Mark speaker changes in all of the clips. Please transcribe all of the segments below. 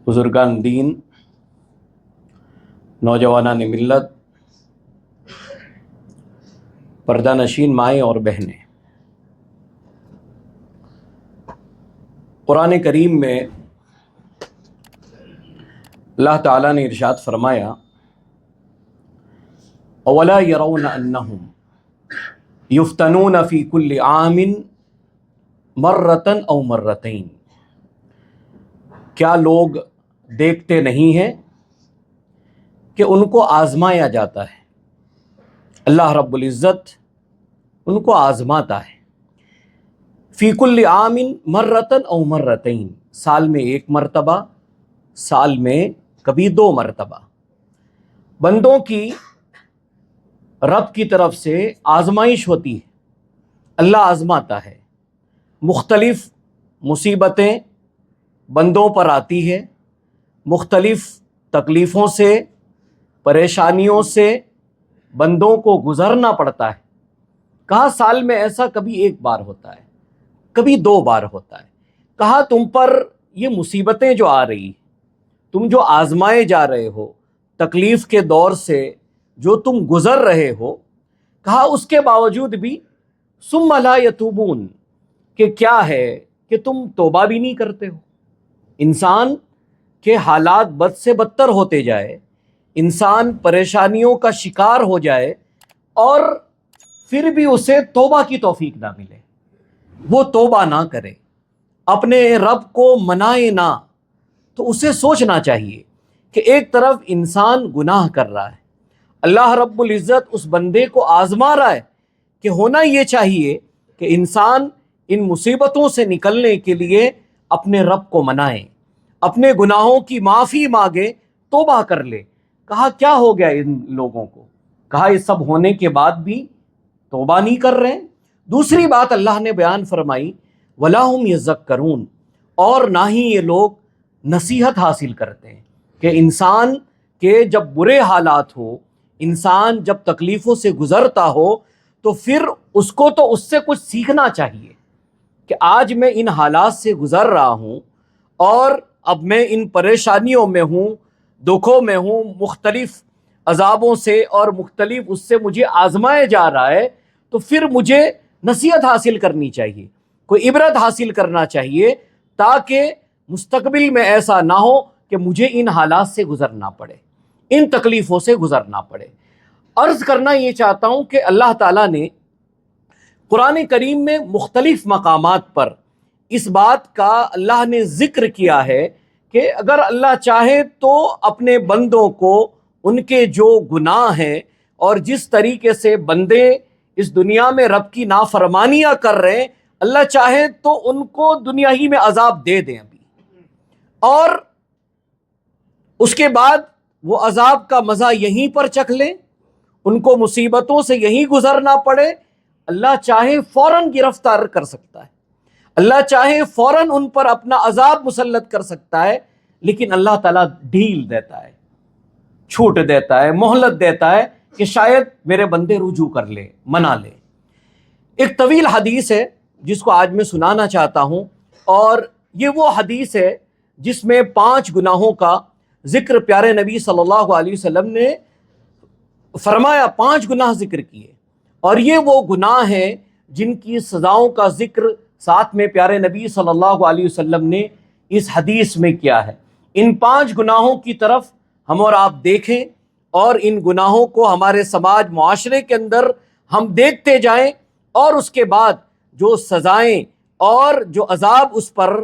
Speaker 1: بزرگان دین، نوجوانان ملت، پردہ نشین مائیں اور بہنیں، قرآن کریم میں اللہ تعالیٰ نے ارشاد فرمایا اولا یرون انہم یفتنون فی کل عام مرتن او مرتین، کیا لوگ دیکھتے نہیں ہیں کہ ان کو آزمایا جاتا ہے؟ اللہ رب العزت ان کو آزماتا ہے۔ فی کل عام مرتن او مرتین، سال میں ایک مرتبہ، سال میں کبھی 2 مرتبہ۔ بندوں کی رب کی طرف سے آزمائش ہوتی ہے، اللہ آزماتا ہے، مختلف مصیبتیں بندوں پر آتی ہے، مختلف تکلیفوں سے، پریشانیوں سے بندوں کو گزرنا پڑتا ہے۔ کہا سال میں ایسا کبھی 1 بار ہوتا ہے، کبھی 2 بار ہوتا ہے۔ کہا تم پر یہ مصیبتیں جو آ رہی، تم جو آزمائے جا رہے ہو، تکلیف کے دور سے جو تم گزر رہے ہو، کہا اس کے باوجود بھی ثم لا یتوبون، کہ کیا ہے کہ تم توبہ بھی نہیں کرتے ہو۔ انسان کے حالات بد سے بدتر ہوتے جائے، انسان پریشانیوں کا شکار ہو جائے اور پھر بھی اسے توبہ کی توفیق نہ ملے، وہ توبہ نہ کرے، اپنے رب کو منائے نہ، تو اسے سوچنا چاہیے کہ ایک طرف انسان گناہ کر رہا ہے، اللہ رب العزت اس بندے کو آزما رہا ہے، کہ ہونا یہ چاہیے کہ انسان ان مصیبتوں سے نکلنے کے لیے اپنے رب کو منائے، اپنے گناہوں کی معافی مانگے، توبہ کر لے۔ کہا کیا ہو گیا ان لوگوں کو؟ کہا یہ سب ہونے کے بعد بھی توبہ نہیں کر رہے ہیں۔ دوسری بات اللہ نے بیان فرمائی وَلَا هُمْ يَذَّكَّرُونَ، اور نہ ہی یہ لوگ نصیحت حاصل کرتے ہیں، کہ انسان کے جب برے حالات ہو، انسان جب تکلیفوں سے گزرتا ہو، تو پھر اس کو تو اس سے کچھ سیکھنا چاہیے کہ آج میں ان حالات سے گزر رہا ہوں اور اب میں ان پریشانیوں میں ہوں، دکھوں میں ہوں، مختلف عذابوں سے اور مختلف اس سے مجھے آزمائے جا رہا ہے، تو پھر مجھے نصیحت حاصل کرنی چاہیے، کوئی عبرت حاصل کرنا چاہیے، تاکہ مستقبل میں ایسا نہ ہو کہ مجھے ان حالات سے گزرنا پڑے، ان تکلیفوں سے گزرنا پڑے۔ عرض کرنا یہ چاہتا ہوں کہ اللہ تعالیٰ نے قرآن کریم میں مختلف مقامات پر اس بات کا اللہ نے ذکر کیا ہے کہ اگر اللہ چاہے تو اپنے بندوں کو ان کے جو گناہ ہیں اور جس طریقے سے بندے اس دنیا میں رب کی نافرمانیاں کر رہے ہیں، اللہ چاہے تو ان کو دنیا ہی میں عذاب دے دیں ابھی، اور اس کے بعد وہ عذاب کا مزہ یہیں پر چکھ لیں، ان کو مصیبتوں سے یہیں گزرنا پڑے۔ اللہ چاہے فوراً گرفتار کر سکتا ہے، اللہ چاہے فوراً ان پر اپنا عذاب مسلط کر سکتا ہے، لیکن اللہ تعالیٰ ڈھیل دیتا ہے، چھوٹ دیتا ہے، مہلت دیتا ہے کہ شاید میرے بندے رجوع کر لے، منا لے۔ ایک طویل حدیث ہے جس کو آج میں سنانا چاہتا ہوں، اور یہ وہ حدیث ہے جس میں 5 گناہوں کا ذکر پیارے نبی صلی اللہ علیہ وسلم نے فرمایا، 5 گناہ ذکر کیے، اور یہ وہ گناہ ہیں جن کی سزاؤں کا ذکر ساتھ میں پیارے نبی صلی اللہ علیہ وسلم نے اس حدیث میں کیا ہے۔ ان 5 گناہوں کی طرف ہم اور آپ دیکھیں، اور ان گناہوں کو ہمارے سماج معاشرے کے اندر ہم دیکھتے جائیں، اور اس کے بعد جو سزائیں اور جو عذاب اس پر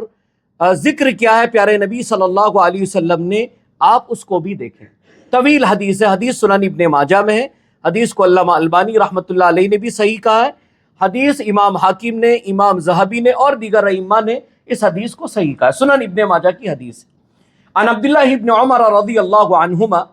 Speaker 1: ذکر کیا ہے پیارے نبی صلی اللہ علیہ وسلم نے، آپ اس کو بھی دیکھیں۔ طویل حدیث ہے، حدیث سنن ابن ماجہ میں ہے، حدیث کو علامہ البانی رحمۃ اللہ علیہ نے بھی صحیح کہا ہے، حدیث امام حاکم نے، امام ذہبی نے اور دیگر ائمہ نے اس حدیث کو صحیح کہا ہے، سنن ابن ماجہ کی حدیث ہے۔ عن عبداللہ ابن عمر رضی اللہ عنہما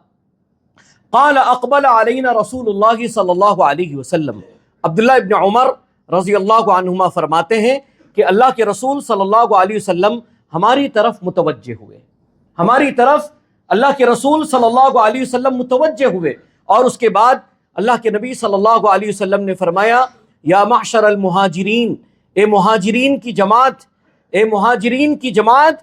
Speaker 1: قال اقبل علینا رسول اللہ صلی اللہ علیہ وسلم، عبداللہ ابن عمر رضی اللہ عنہما فرماتے ہیں کہ اللہ کے رسول صلی اللہ علیہ وسلم ہماری طرف متوجہ ہوئے، ہماری طرف اللہ کے رسول صلی اللہ علیہ وسلم متوجہ ہوئے، اور اس کے بعد اللہ کے نبی صلی اللہ علیہ وسلم نے فرمایا یا معشر المہاجرین، اے مہاجرین کی جماعت، اے مہاجرین کی جماعت،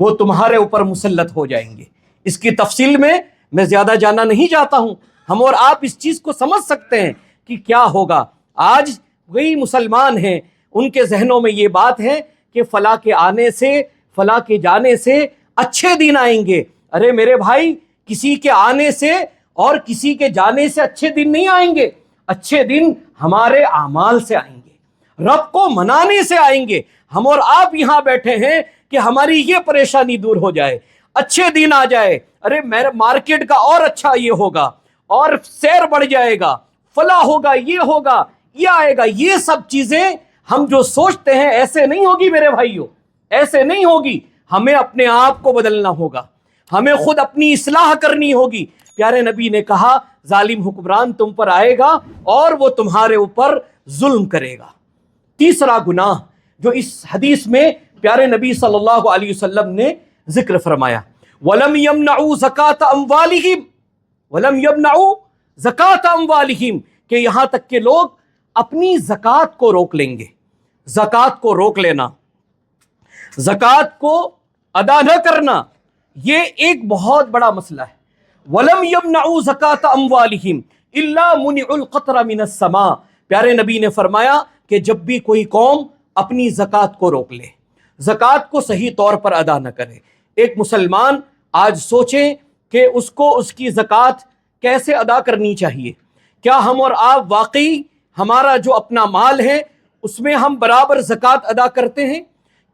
Speaker 1: وہ تمہارے اوپر مسلط ہو جائیں گے۔ اس کی تفصیل میں زیادہ جانا نہیں چاہتا ہوں، ہم اور آپ اس چیز کو سمجھ سکتے ہیں کہ کیا ہوگا۔ آج وہی مسلمان ہیں، ان کے ذہنوں میں یہ بات ہے کہ فلاں کے آنے سے، فلاں کے جانے سے اچھے دن آئیں گے۔ ارے میرے بھائی، کسی کے آنے سے اور کسی کے جانے سے اچھے دن نہیں آئیں گے، اچھے دن ہمارے اعمال سے آئیں گے، رب کو منانے سے آئیں گے۔ ہم اور آپ یہاں بیٹھے ہیں کہ ہماری یہ پریشانی دور ہو جائے، اچھے دن آ جائے، ارے میرے مارکیٹ کا اور اچھا یہ ہوگا، اور سیر بڑھ جائے گا، فلاں ہوگا، یہ ہوگا، یہ آئے گا۔ یہ سب چیزیں ہم جو سوچتے ہیں ایسے نہیں ہوگی میرے بھائیوں، ایسے نہیں ہوگی۔ ہمیں اپنے آپ کو بدلنا ہوگا، ہمیں خود اپنی اصلاح کرنی ہوگی۔ پیارے نبی نے کہا ظالم حکمران تم پر آئے گا اور وہ تمہارے اوپر ظلم کرے گا۔ تیسرا گناہ جو اس حدیث میں پیارے نبی صلی اللہ علیہ وسلم نے ذکر فرمایا، وَلَمْ يَمْنَعُوا زَكَاةَ أَمْوَالِهِمْ وَلَمْ يَمْنَعُوا زَكَاةَ أَمْوَالِهِمْ، کہ یہاں تک کہ لوگ اپنی زکوٰۃ کو روک لیں گے۔ زکوٰۃ کو روک لینا، زکوٰۃ کو ادا نہ کرنا، یہ ایک بہت بڑا مسئلہ ہے۔ وَلَمْ يَمْنَعُوا زَكَاةَ أَمْوَالِهِمْ إِلَّا مُنِعُوا الْقَطْرَ مِنَ السَّمَاءِ، پیارے نبی نے فرمایا کہ جب بھی کوئی قوم اپنی زکوٰۃ کو روک لے، زکوٰۃ کو صحیح طور پر ادا نہ کرے۔ ایک مسلمان آج سوچیں کہ اس کو اس کی زکوٰۃ کیسے ادا کرنی چاہیے۔ کیا ہم اور آپ واقعی ہمارا جو اپنا مال ہے اس میں ہم برابر زکوٰۃ ادا کرتے ہیں؟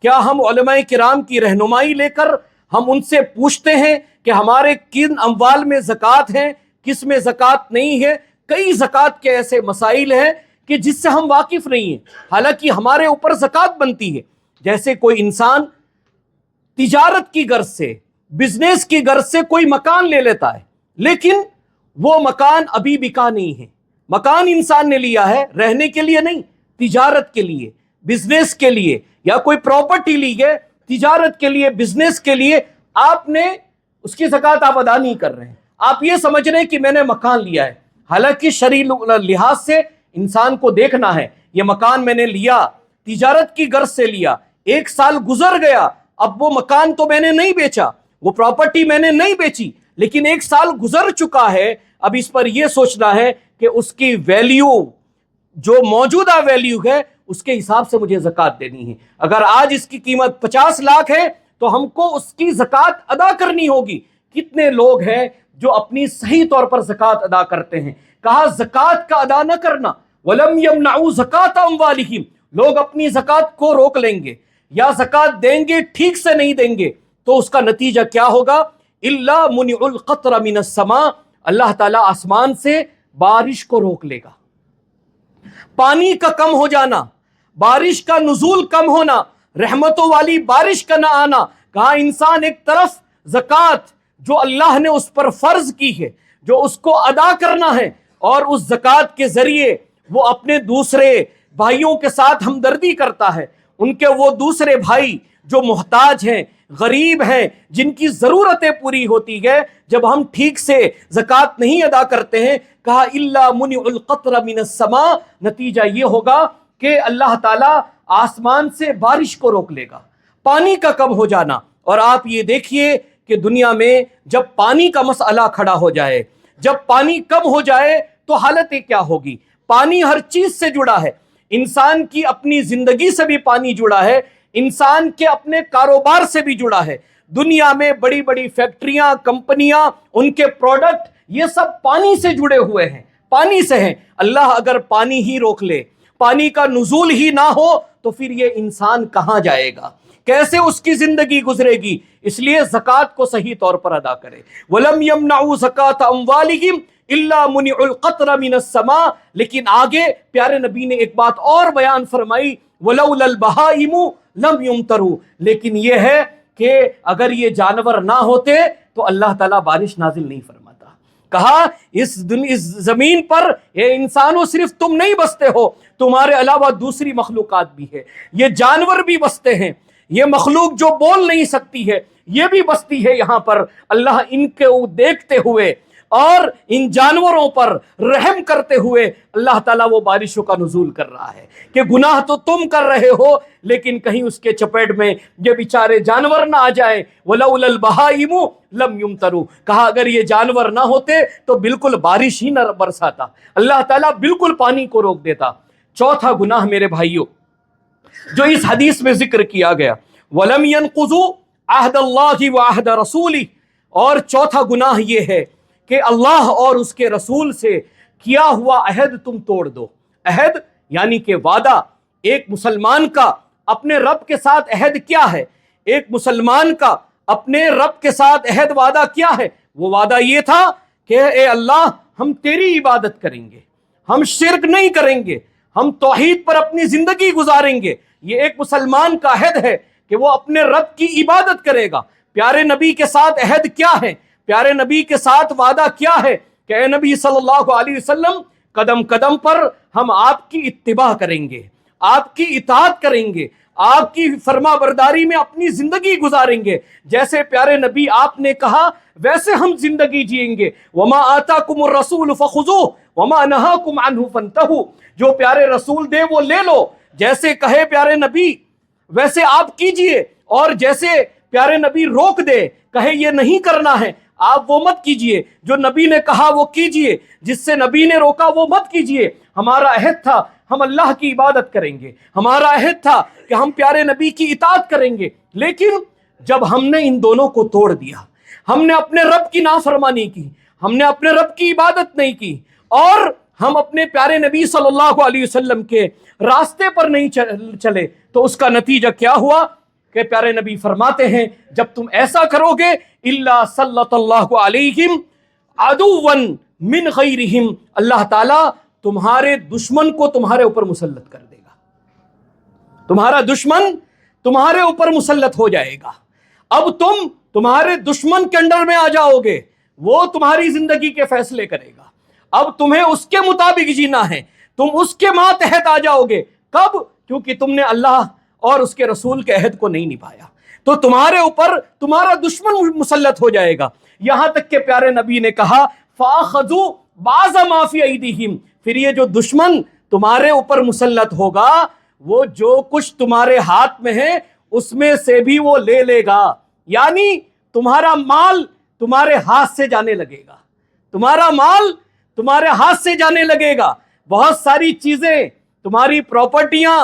Speaker 1: کیا ہم علماء کرام کی رہنمائی لے کر ہم ان سے پوچھتے ہیں کہ ہمارے کن اموال میں زکوٰۃ ہے، کس میں زکوٰۃ نہیں ہے؟ کئی زکوٰۃ کے ایسے مسائل ہیں کہ جس سے ہم واقف نہیں ہیں، حالانکہ ہمارے اوپر زکوٰۃ بنتی ہے۔ جیسے کوئی انسان تجارت کی غرض سے، بزنس کی غرض سے کوئی مکان لے لیتا ہے، لیکن وہ مکان ابھی بکا نہیں ہے۔ مکان انسان نے لیا ہے رہنے کے لیے نہیں، تجارت کے لیے، بزنس کے لیے، یا کوئی پراپرٹی لی ہے تجارت کے لیے، بزنس کے لیے، آپ نے اس کی زکوٰۃ آپ ادا نہیں کر رہے ہیں۔ آپ یہ سمجھ رہے ہیں کہ میں نے مکان لیا ہے، حالانکہ شرعی لحاظ سے انسان کو دیکھنا ہے یہ مکان میں نے لیا، تجارت کی غرض سے لیا، 1 سال گزر گیا، اب وہ مکان تو میں نے نہیں بیچا، وہ پراپرٹی میں نے نہیں بیچی، لیکن 1 سال گزر چکا ہے، اب اس پر یہ سوچنا ہے کہ اس کی ویلیو، جو موجودہ ویلیو ہے، اس کے حساب سے مجھے زکوٰۃ دینی ہے۔ اگر آج اس کی قیمت 50 لاکھ ہے تو ہم کو اس کی زکوٰۃ ادا کرنی ہوگی۔ کتنے لوگ ہیں جو اپنی صحیح طور پر زکوٰۃ ادا کرتے ہیں؟ کہا زکوٰۃ کا ادا نہ کرنا، وَلَمْ يَمْنَعُوا زَكَاةَ أَمْوَالِهِمْ، لوگ اپنی زکوٰۃ کو روک لیں گے یا زکوٰۃ دیں گے ٹھیک سے نہیں دیں گے، تو اس کا نتیجہ کیا ہوگا؟ إِلَّا مُنِعُوا الْقَطْرَ مِنَ السَّمَاءِ، اللہ تعالیٰ آسمان سے بارش کو روک لے گا۔ پانی کا کم ہو جانا، بارش کا نزول کم ہونا، رحمتوں والی بارش کا نہ آنا۔ کہا انسان ایک طرف زکوٰۃ جو اللہ نے اس پر فرض کی ہے، جو اس کو ادا کرنا ہے، اور اس زکوٰۃ کے ذریعے وہ اپنے دوسرے بھائیوں کے ساتھ ہمدردی کرتا ہے، ان کے وہ دوسرے بھائی جو محتاج ہیں، غریب ہیں، جن کی ضرورتیں پوری ہوتی ہے، جب ہم ٹھیک سے زکوٰۃ نہیں ادا کرتے ہیں، کہا الا منع القطر من السماء، نتیجہ یہ ہوگا کہ اللہ تعالیٰ آسمان سے بارش کو روک لے گا، پانی کا کم ہو جانا۔ اور آپ یہ دیکھیے کہ دنیا میں جب پانی کا مسئلہ کھڑا ہو جائے، جب پانی کم ہو جائے تو حالتیں کیا ہوگی؟ پانی ہر چیز سے جڑا ہے، انسان کی اپنی زندگی سے بھی پانی جڑا ہے، انسان کے اپنے کاروبار سے بھی جڑا ہے۔ دنیا میں بڑی بڑی فیکٹریاں، کمپنیاں، ان کے پروڈکٹ، یہ سب پانی سے جڑے ہوئے ہیں، پانی سے ہیں۔ اللہ اگر پانی ہی روک لے، پانی کا نزول ہی نہ ہو، تو پھر یہ انسان کہاں جائے گا؟ کیسے اس کی زندگی گزرے گی؟ اس لیے زکوٰۃ کو صحیح طور پر ادا کرے۔ وَلَمْ يَمْنَعُوا زَكَاةَ أَمْوَالِهِمْ إِلَّا مُنِعُوا الْقَطْرَ مِنَ السَّمَاءِ، لیکن آگے پیارے نبی نے ایک بات اور بیان فرمائی، وَلَوْلَا الْبَهَائِمُ لَمْ يُمْطَرُوا، لیکن یہ ہے کہ اگر یہ جانور نہ ہوتے تو اللہ تعالیٰ بارش نازل نہیں فرماتا۔ کہا اس زمین پر یہ انسانوں صرف تم نہیں بستے ہو، تمہارے علاوہ دوسری مخلوقات بھی ہے، یہ جانور بھی بستے ہیں، یہ مخلوق جو بول نہیں سکتی ہے یہ بھی بستی ہے یہاں پر۔ اللہ ان کو دیکھتے ہوئے اور ان جانوروں پر رحم کرتے ہوئے اللہ تعالیٰ وہ بارشوں کا نزول کر رہا ہے کہ گناہ تو تم کر رہے ہو لیکن کہیں اس کے چپیٹ میں یہ بیچارے جانور نہ آ جائیں. وَلَوْلَا الْبَهَائِمُ لَمْ يُمْطَرُوا، کہا اگر یہ جانور نہ ہوتے تو بالکل بارش ہی نہ برساتا، اللہ تعالیٰ بالکل پانی کو روک دیتا. چوتھا گناہ میرے بھائیوں جو اس حدیث میں ذکر کیا گیا، وَلَمْ يَنْقُضُوا عَهْدَ اللَّهِ وَعَهْدَ رَسُولِهِ، اور چوتھا گناہ یہ ہے کہ اللہ اور اس کے رسول سے کیا ہوا عہد تم توڑ دو. عہد یعنی کہ وعدہ. ایک مسلمان کا اپنے رب کے ساتھ عہد کیا ہے؟ ایک مسلمان کا اپنے رب کے ساتھ عہد وعدہ کیا ہے؟ وہ وعدہ یہ تھا کہ اے اللہ ہم تیری عبادت کریں گے، ہم شرک نہیں کریں گے، ہم توحید پر اپنی زندگی گزاریں گے. یہ ایک مسلمان کا عہد ہے کہ وہ اپنے رب کی عبادت کرے گا. پیارے نبی کے ساتھ عہد کیا ہے؟ پیارے نبی کے ساتھ وعدہ کیا ہے کہ اے نبی صلی اللہ علیہ وسلم قدم قدم پر ہم آپ کی اتباع کریں گے، آپ کی اطاعت کریں گے، آپ کی فرما برداری میں اپنی زندگی گزاریں گے. جیسے پیارے نبی آپ نے کہا ویسے ہم زندگی جئیں گے. وما آتاکم الرسول فخذوہ وما نہاکم عنہ فانتہوا، جو پیارے رسول دے وہ لے لو، جیسے کہے پیارے نبی ویسے آپ کیجئے، اور جیسے پیارے نبی روک دے کہے یہ نہیں کرنا ہے آپ وہ مت کیجئے. جو نبی نے کہا وہ کیجئے، جس سے نبی نے روکا وہ مت کیجئے. ہمارا عہد تھا ہم اللہ کی عبادت کریں گے، ہمارا عہد تھا کہ ہم پیارے نبی کی اطاعت کریں گے. لیکن جب ہم نے ان دونوں کو توڑ دیا، ہم نے اپنے رب کی نافرمانی کی، ہم نے اپنے رب کی عبادت نہیں کی، اور ہم اپنے پیارے نبی صلی اللہ علیہ وسلم کے راستے پر نہیں چلے، تو اس کا نتیجہ کیا ہوا کہ پیارے نبی فرماتے ہیں جب تم ایسا کرو گے الا سلط اللہ علیہم عدوا من غیرہم، اللہ تعالیٰ تمہارے دشمن کو تمہارے اوپر مسلط کر دے گا. تمہارا دشمن تمہارے اوپر مسلط ہو جائے گا. اب تم تمہارے دشمن کے انڈر میں آ جاؤ گے، وہ تمہاری زندگی کے فیصلے کرے گا. اب تمہیں اس کے مطابق جینا ہے، تم اس کے ماتحت آ جاؤ گے. کب؟ کیونکہ تم نے اللہ اور اس کے رسول کے عہد کو نہیں نبھایا، تو تمہارے اوپر تمہارا دشمن مسلط ہو جائے گا. یہاں تک کہ پیارے نبی نے کہا فَأَخَذُوا بَعْضَ مَا فِي أَيْدِيهِمْ، پھر یہ جو دشمن تمہارے اوپر مسلط ہوگا وہ جو کچھ تمہارے ہاتھ میں ہے اس میں سے بھی وہ لے لے گا. یعنی تمہارا مال تمہارے ہاتھ سے جانے لگے گا، تمہارا مال تمہارے ہاتھ سے جانے لگے گا. بہت ساری چیزیں، تمہاری پراپرٹیاں،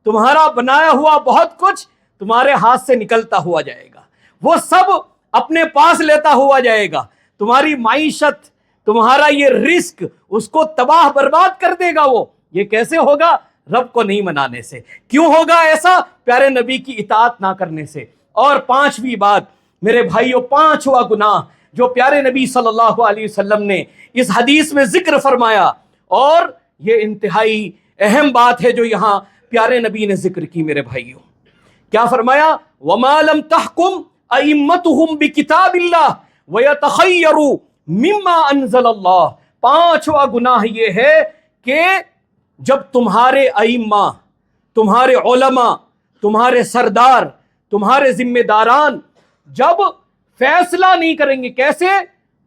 Speaker 1: تمہارا بنایا ہوا بہت کچھ تمہارے ہاتھ سے نکلتا ہوا جائے گا، وہ سب اپنے پاس لیتا ہوا جائے گا. تمہاری معیشت، تمہارا یہ رزق اس کو تباہ برباد کر دے گا. وہ یہ کیسے ہوگا؟ رب کو نہیں منانے سے. کیوں ہوگا ایسا؟ پیارے نبی کی اطاعت نہ کرنے سے. اور پانچویں بات میرے بھائیوں، پانچواں گناہ جو پیارے نبی صلی اللہ علیہ وسلم نے اس حدیث میں ذکر فرمایا، اور یہ انتہائی اہم بات ہے جو یہاں پیارے نبی نے ذکر کی میرے بھائیوں. کیا فرمایا؟ وَمَا لَمْ تَحْكُمْ أَئِمَّتُهُمْ بِكِتَابِ اللَّهِ وَيَتَخَيَّرُوا مِمَّا أَنزَلَ اللَّهِ. پانچواں گناہ یہ ہے کہ جب تمہارے ائمہ، تمہارے علماء، تمہارے سردار، تمہارے ذمہ داران جب فیصلہ نہیں کریں گے، کیسے؟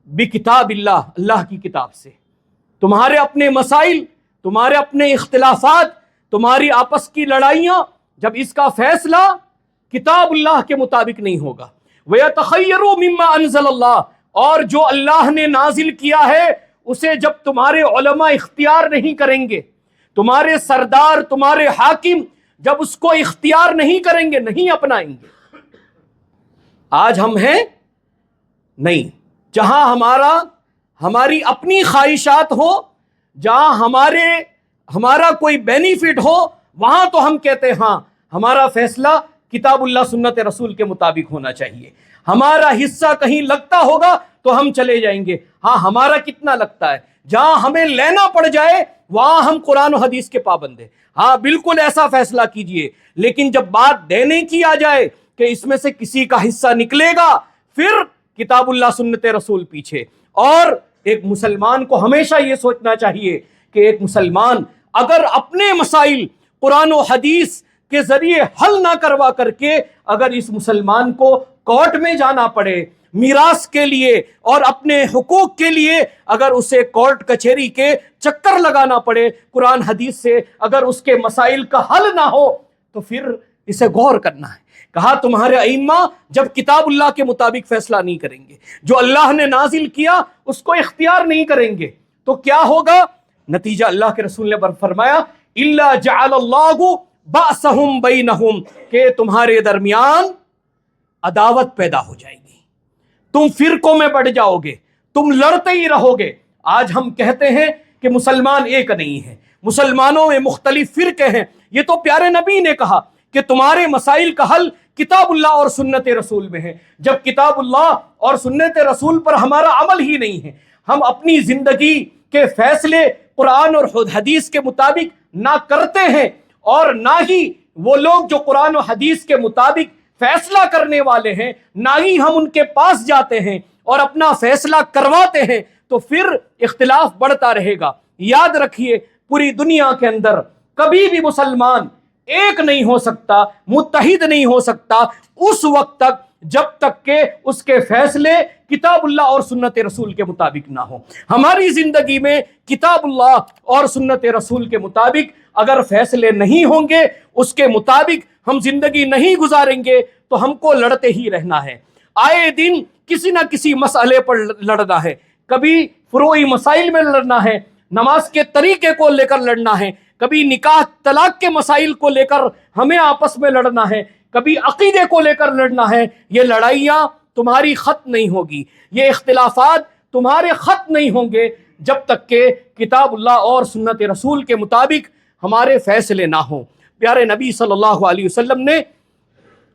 Speaker 1: بکتاب اللہ، اللہ کی کتاب سے. تمہارے اپنے مسائل، تمہارے اپنے اختلافات، تمہاری آپس کی لڑائیاں، جب اس کا فیصلہ کتاب اللہ کے مطابق نہیں ہوگا. وَيَتَخَيَّرُوا مِمَّا أَنزَلَ اللَّهِ، اور جو اللہ نے نازل کیا ہے اسے جب تمہارے علماء اختیار نہیں کریں گے، تمہارے سردار، تمہارے حاکم جب اس کو اختیار نہیں کریں گے، نہیں اپنائیں گے. آج ہم ہیں نہیں، جہاں ہماری اپنی خواہشات ہو، جہاں ہمارا کوئی بینیفٹ ہو، وہاں تو ہم کہتے ہیں ہاں ہمارا فیصلہ کتاب اللہ سنت رسول کے مطابق ہونا چاہیے. ہمارا حصہ کہیں لگتا ہوگا تو ہم چلے جائیں گے، ہاں ہمارا کتنا لگتا ہے. جہاں ہمیں لینا پڑ جائے وہاں ہم قرآن و حدیث کے پابند ہیں، ہاں بالکل ایسا فیصلہ کیجئے. لیکن جب بات دینے کی آ جائے کہ اس میں سے کسی کا حصہ نکلے گا، پھر کتاب اللہ سنت رسول پیچھے. اور ایک مسلمان کو ہمیشہ یہ سوچنا چاہیے کہ ایک مسلمان اگر اپنے مسائل قرآن و حدیث کے ذریعے حل نہ کروا کر کے اگر اس مسلمان کو کورٹ میں جانا پڑے میراث کے لیے اور اپنے حقوق کے لیے، اگر اسے کورٹ کچہری کے چکر لگانا پڑے، قرآن حدیث سے اگر اس کے مسائل کا حل نہ ہو، تو پھر اسے غور کرنا ہے۔ کہا تمہارے ائمہ جب کتاب اللہ کے مطابق فیصلہ نہیں کریں گے، جو اللہ نے نازل کیا اس کو اختیار نہیں کریں گے، تو کیا ہوگا؟ نتیجہ اللہ کے رسول نے فرمایا الا جعل اللہ بأسہم بینہم، کہ تمہارے درمیان عداوت پیدا ہو جائے گی، تم فرقوں میں بڑھ جاؤ گے، تم لڑتے ہی رہو گے۔ آج ہم کہتے ہیں کہ مسلمان ایک نہیں ہے، مسلمانوں میں مختلف فرقے ہیں۔ یہ تو پیارے نبی نے کہا کہ تمہارے مسائل کا حل کتاب اللہ اور سنت رسول میں ہے۔ جب کتاب اللہ اور سنت رسول پر ہمارا عمل ہی نہیں ہے، ہم اپنی زندگی کے فیصلے قرآن اور حدیث کے مطابق نہ کرتے ہیں، اور نہ ہی وہ لوگ جو قرآن و حدیث کے مطابق فیصلہ کرنے والے ہیں، نہ ہی ہم ان کے پاس جاتے ہیں اور اپنا فیصلہ کرواتے ہیں، تو پھر اختلاف بڑھتا رہے گا۔ یاد رکھیے پوری دنیا کے اندر کبھی بھی مسلمان ایک نہیں ہو سکتا، متحد نہیں ہو سکتا اس وقت تک جب تک کہ اس کے فیصلے کتاب اللہ اور سنت رسول کے مطابق نہ ہو۔ ہماری زندگی میں کتاب اللہ اور سنت رسول کے مطابق اگر فیصلے نہیں ہوں گے، اس کے مطابق ہم زندگی نہیں گزاریں گے، تو ہم کو لڑتے ہی رہنا ہے۔ آئے دن کسی نہ کسی مسئلے پر لڑنا ہے، کبھی فروعی مسائل میں لڑنا ہے، نماز کے طریقے کو لے کر لڑنا ہے، کبھی نکاح طلاق کے مسائل کو لے کر ہمیں آپس میں لڑنا ہے، کبھی عقیدے کو لے کر لڑنا ہے۔ یہ لڑائیاں تمہاری ختم نہیں ہوگی، یہ اختلافات تمہارے ختم نہیں ہوں گے جب تک کہ کتاب اللہ اور سنت رسول کے مطابق ہمارے فیصلے نہ ہوں۔ پیارے نبی صلی اللہ علیہ وسلم نے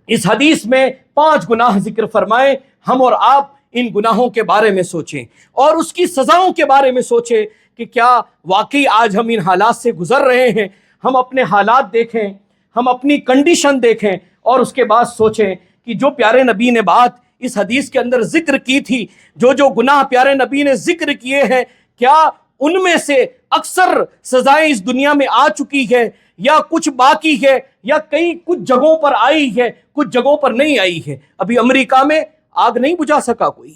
Speaker 1: اس حدیث میں 5 گناہ ذکر فرمائے۔ ہم اور آپ ان گناہوں کے بارے میں سوچیں اور اس کی سزاؤں کے بارے میں سوچیں کہ کیا واقعی آج ہم ان حالات سے گزر رہے ہیں۔ ہم اپنے حالات دیکھیں، ہم اپنی کنڈیشن دیکھیں، اور اس کے بعد سوچیں کہ جو پیارے نبی نے بات اس حدیث کے اندر ذکر کی تھی، جو گناہ پیارے نبی نے ذکر کیے ہیں، کیا ان میں سے اکثر سزائیں اس دنیا میں آ چکی ہے، یا کچھ باقی ہے، یا کچھ جگہوں پر آئی ہے، کچھ جگہوں پر نہیں آئی ہے۔ ابھی امریکہ میں آگ نہیں بجھا سکا کوئی،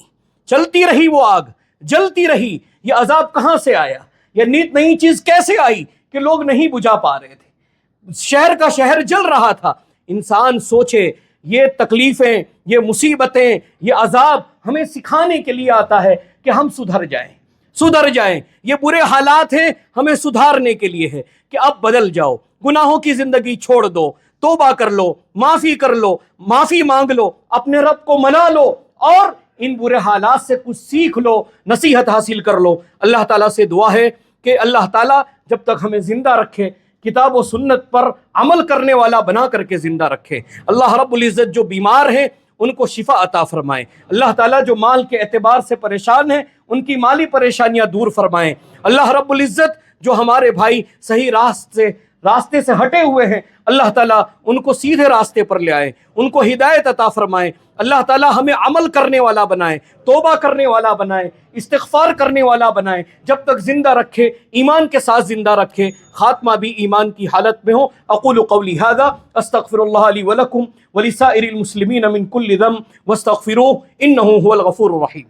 Speaker 1: چلتی رہی وہ آگ، جلتی رہی۔ یہ عذاب کہاں سے آیا؟ یہ نئی چیز کیسے آئی کہ لوگ نہیں بجھا پا رہے تھے؟ شہر کا شہر جل رہا تھا۔ انسان سوچے، یہ تکلیفیں، یہ مصیبتیں، یہ عذاب ہمیں سکھانے کے لیے آتا ہے کہ ہم سدھر جائیں۔ یہ برے حالات ہیں، ہمیں سدھارنے کے لیے ہے کہ اب بدل جاؤ، گناہوں کی زندگی چھوڑ دو، توبہ کر لو، معافی کر لو، معافی مانگ لو، اپنے رب کو منا لو، اور ان برے حالات سے کچھ سیکھ لو، نصیحت حاصل کر لو۔ اللہ تعالیٰ سے دعا ہے کہ اللہ تعالیٰ جب تک ہمیں زندہ رکھے، کتاب و سنت پر عمل کرنے والا بنا کر کے زندہ رکھے۔ اللہ رب العزت جو بیمار ہیں ان کو شفا عطا فرمائے۔ اللہ تعالیٰ جو مال کے اعتبار سے پریشان ہیں ان کی مالی پریشانیاں دور فرمائیں۔ اللہ رب العزت جو ہمارے بھائی صحیح راستے سے ہٹے ہوئے ہیں، اللہ تعالیٰ ان کو سیدھے راستے پر لے آئے، ان کو ہدایت عطا فرمائے۔ اللہ تعالیٰ ہمیں عمل کرنے والا بنائے، توبہ کرنے والا بنائے، استغفار کرنے والا بنائے، جب تک زندہ رکھے، ایمان کے ساتھ زندہ رکھے، خاتمہ بھی ایمان کی حالت میں ہو۔ اقول قولی ھذا استغفر اللہ لی ولکم ولسائر المسلمین من کل ذنب واستغفروہ انہ هو الغفور الرحیم۔